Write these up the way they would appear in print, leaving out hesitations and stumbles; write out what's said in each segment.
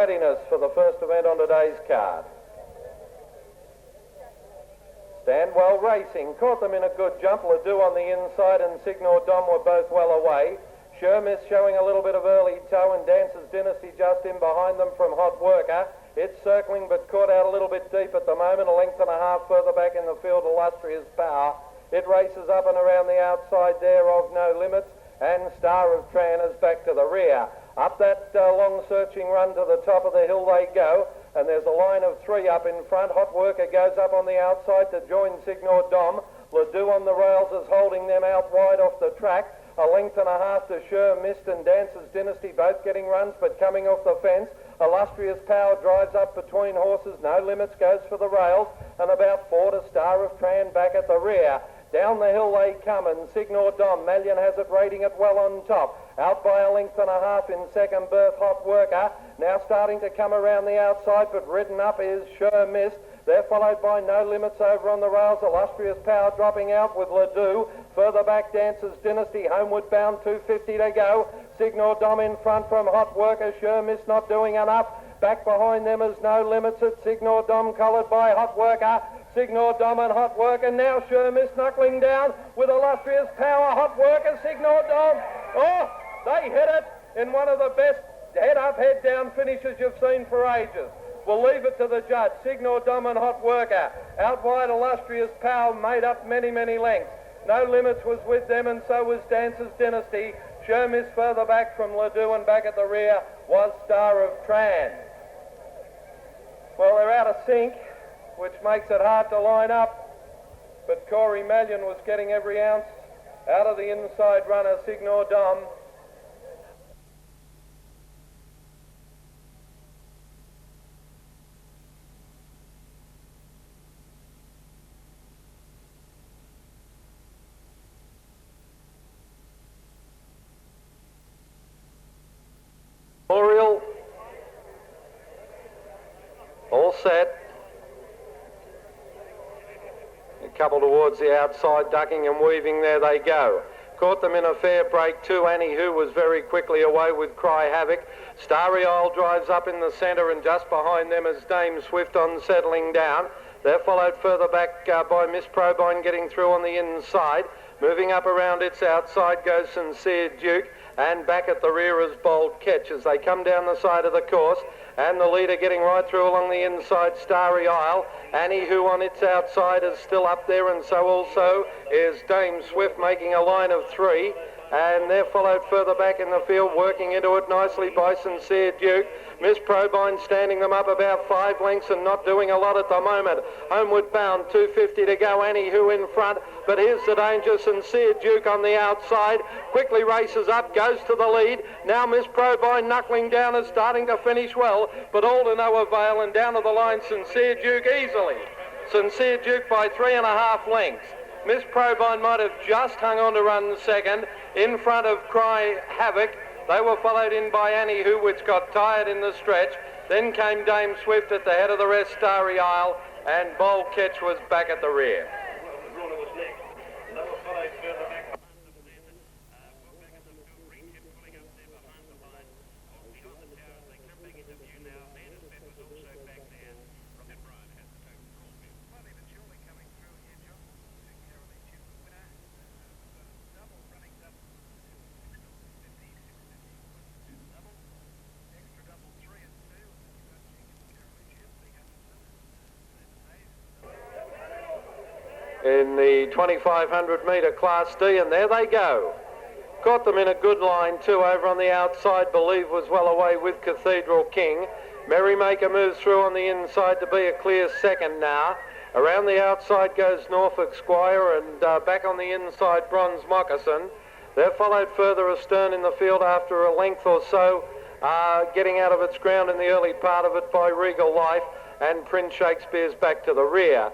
readiness for the first event on today's card. Standwell Racing caught them in a good jump. Ledoux on the inside and Signor Dom were both well away. Shermiss showing a little bit of early toe, and Dancer's Dynasty just in behind them from Hot Worker. It's circling but caught out a little bit deep at the moment. A length and a half further back in the field, Illustrious Power. It races up and around the outside there of No Limits, and Star of Tran is back to the rear. Up that long searching run to the top of the hill they go, and there's a line of three up in front. Hot Worker goes up on the outside to join Signor Dom. Ledoux on the rails is holding them out wide off the track. A length and a half to Sure Mist and Dancer's Dynasty, both getting runs but coming off the fence. Illustrious Power drives up between horses. No Limits goes for the rails, and about 4 to Star of Tran back at the rear. Down the hill they come, and Signor Dom, Malian has it rating it well on top. Out by a length and a half in second berth, Hot Worker. Now starting to come around the outside, but ridden up is Sure Mist. They're followed by No Limits over on the rails. Illustrious Power dropping out with Ledoux. Further back, Dancer's Dynasty, homeward bound, 250 to go. Signor Dom in front from Hot Worker. Sure Mist not doing enough. Back behind them is No Limits. It's Signor Dom collared by Hot Worker. Signor Dom and Hot Worker. Now Sure Mist knuckling down with Illustrious Power. Hot Worker, Signor Dom. Oh, they hit it in one of the best head-up, head-down finishes you've seen for ages. We'll leave it to the judge. Signor Dom and Hot Worker. Out wide, Illustrious Power made up many, many lengths. No Limits was with them, and so was Dancer's Dynasty. Shermiss further back from Ledoux, and back at the rear was Star of Tran. Well, they're out of sync, which makes it hard to line up, but Corey Malian was getting every ounce out of the inside runner, Signor Dom. Oriel, all set. A couple towards the outside, ducking and weaving, there they go. Caught them in a fair break too. Annie Who was very quickly away with Cry Havoc. Starry Isle drives up in the centre, and just behind them is Dame Swift on settling down. They're followed further back by Miss Probine getting through on the inside. Moving up around its outside goes Sincere Duke, and back at the rear is Bold Catch as they come down the side of the course. And the leader getting right through along the inside, Starry Isle. Annie Who on its outside is still up there, and so also is Dame Swift making a line of three. And they're followed further back in the field, working into it nicely by Sincere Duke. Miss Probine standing them up about 5 lengths and not doing a lot at the moment. Homeward bound, 250 to go, Annie Who in front, but here's the danger, Sincere Duke on the outside. Quickly races up, goes to the lead. Now Miss Probine knuckling down is starting to finish well, but all to no avail, and down to the line, Sincere Duke easily. Sincere Duke by 3.5 lengths. Miss Probine might have just hung on to run second in front of Cry Havoc. They were followed in by Annie Who, which got tired in the stretch. Then came Dame Swift at the head of the rest, Starry Isle, and Bold Catch was back at the rear. In the 2,500 metre Class D, and there they go. Caught them in a good line too over on the outside. Believe was well away with Cathedral King. Merrymaker moves through on the inside to be a clear second now. Around the outside goes Norfolk Squire, and back on the inside Bronze Moccasin. They're followed further astern in the field after a length or so, getting out of its ground in the early part of it by Regal Life, and Prince Shakespeare's back to the rear.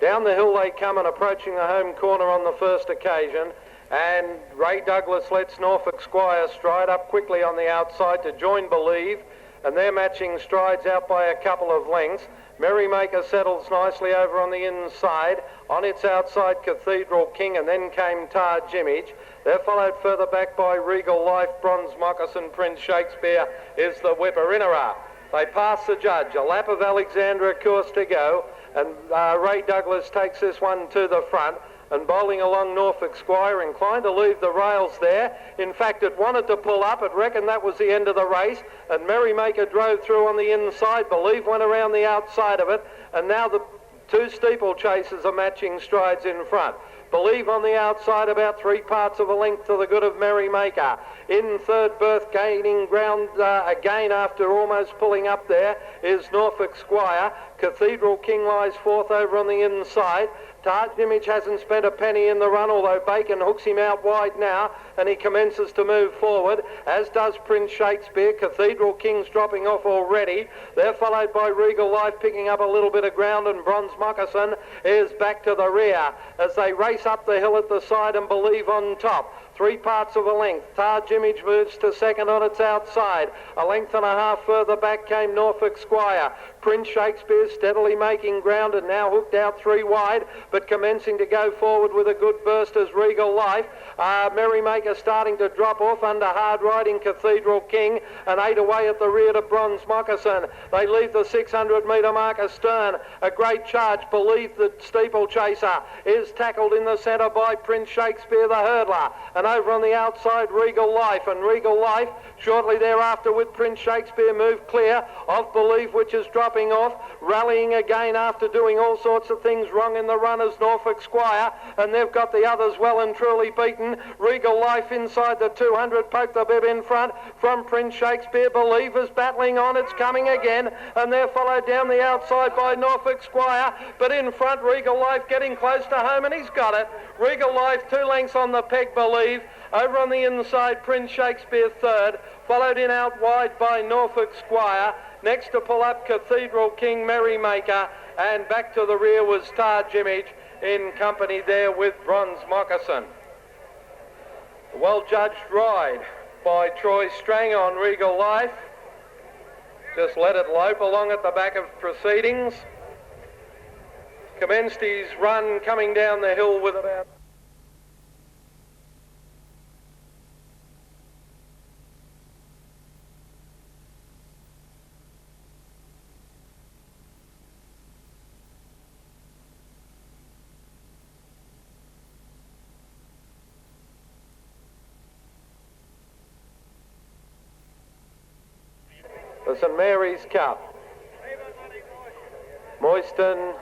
Down the hill they come, and approaching the home corner on the first occasion, and Ray Douglas lets Norfolk Squire stride up quickly on the outside to join Believe, and they're matching strides out by a couple of lengths. Merrymaker settles nicely over on the inside. On its outside, Cathedral King, and then came Taj Image. They're followed further back by Regal Life, Bronze Moccasin. Prince Shakespeare is the whipper-innerer. They pass the judge. A lap of Alexandra, of course, to go. And Ray Douglas takes this one to the front. And bowling along Norfolk Squire, inclined to leave the rails there. In fact, it wanted to pull up. It reckoned that was the end of the race. And Merrymaker drove through on the inside. Believe went around the outside of it. And now the two steeplechasers are matching strides in front. Believe on the outside, about 3 parts of a length to the good of Merrymaker. In third berth, gaining ground again after almost pulling up there, is Norfolk Squire. Cathedral King lies fourth over on the inside. Taj Image hasn't spent a penny in the run, although Bacon hooks him out wide now, and he commences to move forward, as does Prince Shakespeare. Cathedral King's dropping off already. They're followed by Regal Life, picking up a little bit of ground, and Bronze Moccasin is back to the rear as they race up the hill at the side and Believe on top. 3 parts of a length. Taj Image moves to second on its outside. A length and a half further back came Norfolk Squire. Prince Shakespeare steadily making ground and now hooked out 3 wide, but commencing to go forward with a good burst as Regal Life. Merrymaker starting to drop off under hard riding Cathedral King, and 8 away at the rear to Bronze Moccasin. They leave the 600 metre mark astern. A great charge. Believe the steeplechaser is tackled in the centre by Prince Shakespeare, the hurdler. And over on the outside, Regal Life. And Regal Life, shortly thereafter with Prince Shakespeare, moved clear of Believe, which is dropping off. Rallying again after doing all sorts of things wrong in the run as Norfolk Squire. And they've got the others well and truly beaten. Regal Life inside the 200, poked the bib in front from Prince Shakespeare. Believe is battling on. It's coming again. And they're followed down the outside by Norfolk Squire. But in front, Regal Life getting close to home, and he's got it. Regal Life 2 lengths on the peg, Believe. Over on the inside, Prince Shakespeare third, followed in out wide by Norfolk Squire. Next to pull up, Cathedral King, Merrymaker, and back to the rear was Taj Image in company there with Bronze Moccasin. Well-judged ride by Troy Strang on Regal Life. Just let it lope along at the back of proceedings. Commenced his run coming down the hill with about... the St Mary's Cup. Moyston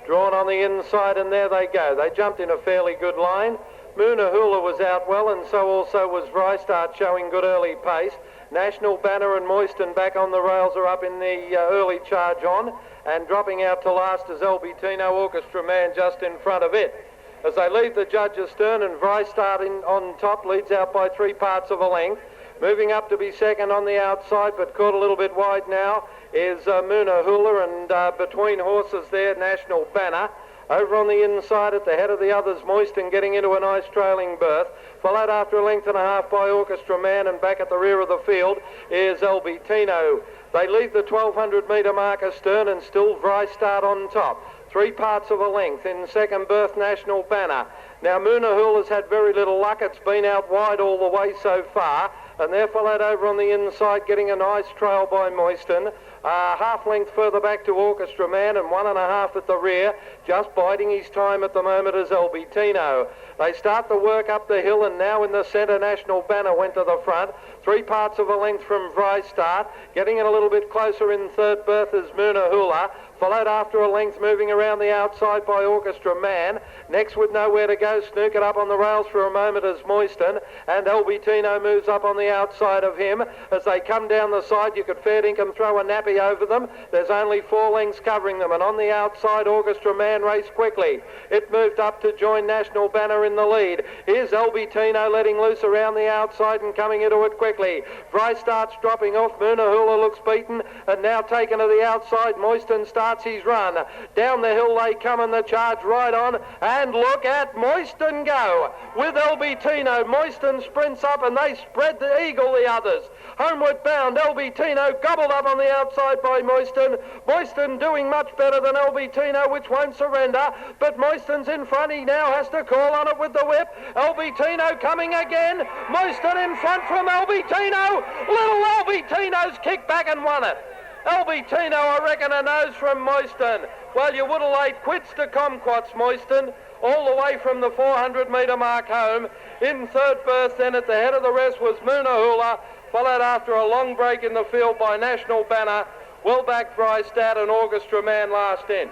drawn on the inside, and there they go. They jumped in a fairly good line. Moonahula was out well, and so also was Vrystart, showing good early pace. National Banner and Moyston back on the rails are up in the early charge on, and dropping out to last is Albertino Orchestra Man just in front of it. As they leave the judge astern, and Vrystart on top leads out by 3 parts of a length. Moving up to be second on the outside, but caught a little bit wide now, is Moonahula, and between horses there, National Banner. Over on the inside at the head of the others, Moyston getting into a nice trailing berth. Followed after a length and a half by Orchestra Man, and back at the rear of the field is Albertino. They leave the 1200 metre mark astern, and still Vrystart on top. 3 parts of a length. In second berth, National Banner. Now, Moonahula's had very little luck. It's been out wide all the way so far. And they're followed over on the inside, getting a nice trail by Moyston. Half length further back to Orchestra Man, and 1.5 at the rear. Just biding his time at the moment is Albertino. They start the work up the hill, and now in the centre, National Banner went to the front. 3 parts of a length from Vrystart. Getting it a little bit closer in third berth is Moonahula. Followed after a length, moving around the outside by Orchestra Man. Next, with nowhere to go, snook it up on the rails for a moment as Moyston, and Albertino moves up on the outside of him. As they come down the side, you could fair dinkum throw a nappy over them. There's only 4 lengths covering them, and on the outside, Orchestra Man raced quickly. It moved up to join National Banner in the lead. Here's Albertino letting loose around the outside and coming into it quickly. Vrystart's dropping off. Moonahula looks beaten, and now taken to the outside. Moyston starts his run. Down the hill they come, and the charge right on, and look at Moyston go with Albertino. Moyston sprints up, and they spread the eagle, the others. Homeward bound, Albertino gobbled up on the outside outside by Moyston. Moyston doing much better than Albitino, which won't surrender, but Moyston's in front. He now has to call on it with the whip. Albitino coming again. Moyston in front from Albitino. Little Albitino's kicked back and won it. Albitino, I reckon, a nose from Moyston. Well, you would have laid quits to Kumquats, Moyston, all the way from the 400-metre mark home. In third berth then at the head of the rest was Moonahula, followed after a long break in the field by National Banner, well-backed Brystad and Orchestra Man last in.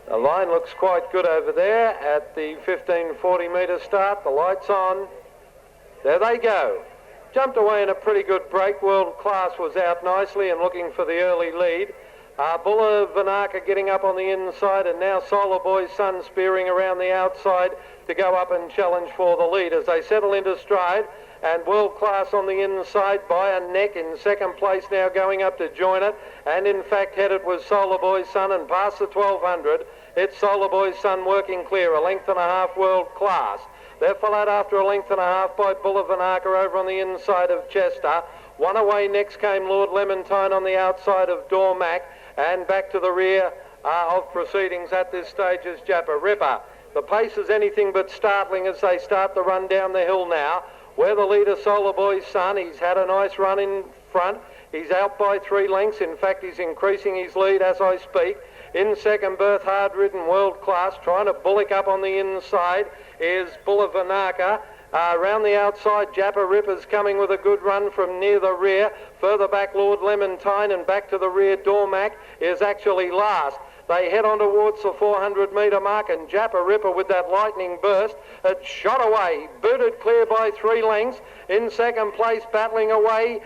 The line looks quite good over there at the 1540 metre start. The lights on. There they go. Jumped away in a pretty good break. World Class was out nicely and looking for the early lead. Bulla Vanaka getting up on the inside, and now Solar Boy's Son spearing around the outside to go up and challenge for the lead as they settle into stride. And World Class on the inside by a neck in second place now, going up to join it. And in fact headed was Solar Boy's Son, and past the 1200 it's Solar Boy's Son working clear, a length and a half World Class. They're followed after a length and a half by Bulla Vanaka over on the inside of Chester. One away next came Lord Lemontine on the outside of Dormac, and back to the rear of proceedings at this stage is Jappa Ripper. The pace is anything but startling as they start the run down the hill now, where the leader, Solar Boy's Son, he's had a nice run in front. He's out by 3 lengths. In fact, he's increasing his lead as I speak. In second berth, hard-ridden World Class, trying to bullock up on the inside is Bulla Vanaka. Around the outside, Jappa Ripper's coming with a good run from near the rear. Further back, Lord Lemontine, and back to the rear, Dormac is actually last. They head on towards the 400-metre mark, and Jappa Ripper with that lightning burst had shot away, booted clear by 3 lengths. In second place, battling away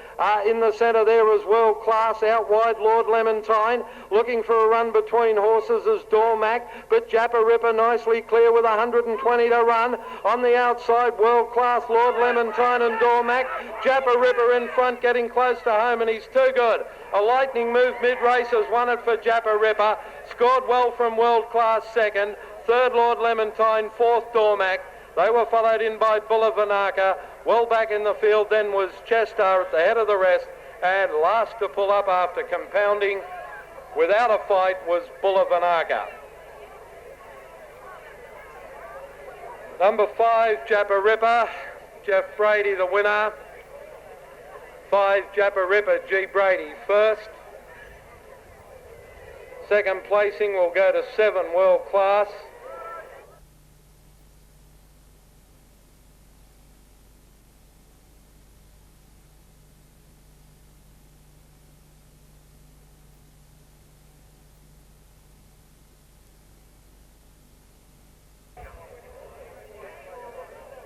in the centre there was World Class. Out wide, Lord Lemontine, looking for a run between horses as Dormac, but Jappa Ripper nicely clear with 120 to run. On the outside, World Class, Lord Lemontine and Dormac. Jappa Ripper in front, getting close to home, and he's too good. A lightning move mid-race has won it for Jappa Ripper. Scored well from World Class second. Third, Lord Lemontine. Fourth, Dormac. They were followed in by Bulla Vanaka. Well back in the field then was Chester at the head of the rest. And last to pull up after compounding without a fight was Bulla Vanaka. Number 5, Jappa Ripper. Jeff Brady the winner. 5, Jappa Ripper, G. Brady first. Second placing will go to 7, World Class.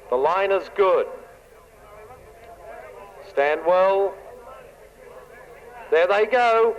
The line is good. Stand well. There they go.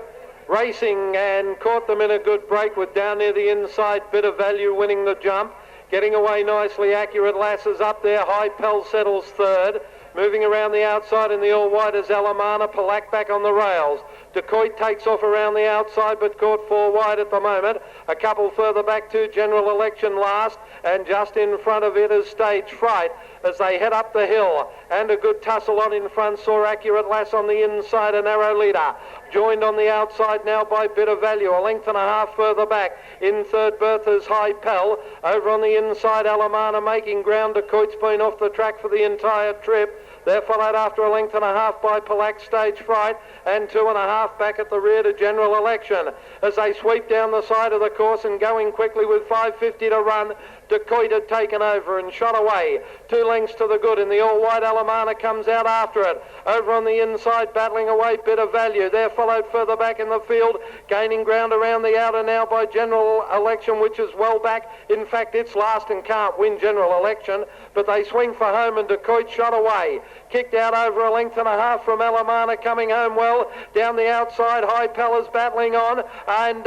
Racing, and caught them in a good break with down near the inside. Bit of Value winning the jump. Getting away nicely. Accurate Lasses up there. High Pell settles third. Moving around the outside in the all-white is Alamana. Palak back on the rails. Decoit takes off around the outside, but caught 4 wide at the moment. A couple further back to General Election last, and just in front of it is Stage Fright as they head up the hill. And a good tussle on in front saw Accurate Lass on the inside, a narrow leader. Joined on the outside now by Bit of Value, a length and a half further back. In third berth is High Pell. Over on the inside, Alamana making ground. Decoit's been off the track for the entire trip. They're followed after a length and a half by Palak, Stage Fright, and 2.5 back at the rear to General Election. As they sweep down the side of the course and going quickly with 5:50 to run, Decoit had taken over and shot away. 2 lengths to the good, and the all-white Alamana comes out after it. Over on the inside, battling away, Bit of Value. They're followed further back in the field, gaining ground around the outer now by General Election, which is well back. In fact, it's last and can't win General Election, but they swing for home, and Decoit shot away. kicked out over a length and a half from Alamana, coming home well. Down the outside, High Pella's battling on, and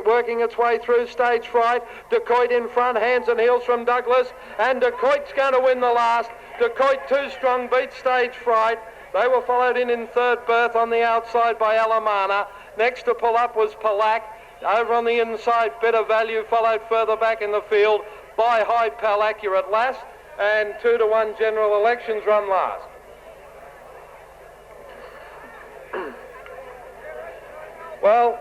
working its way through Stage Fright. Decoit in front, hands and heels from Douglas, and Decoit's going to win the last. Decoit too strong, beats Stage Fright. They were followed in third berth on the outside by Alamana. Next to pull up was Palak. Over on the inside, Better Value followed further back in the field by High Pal Accurate last, and 2-1 General Elections run last. Well,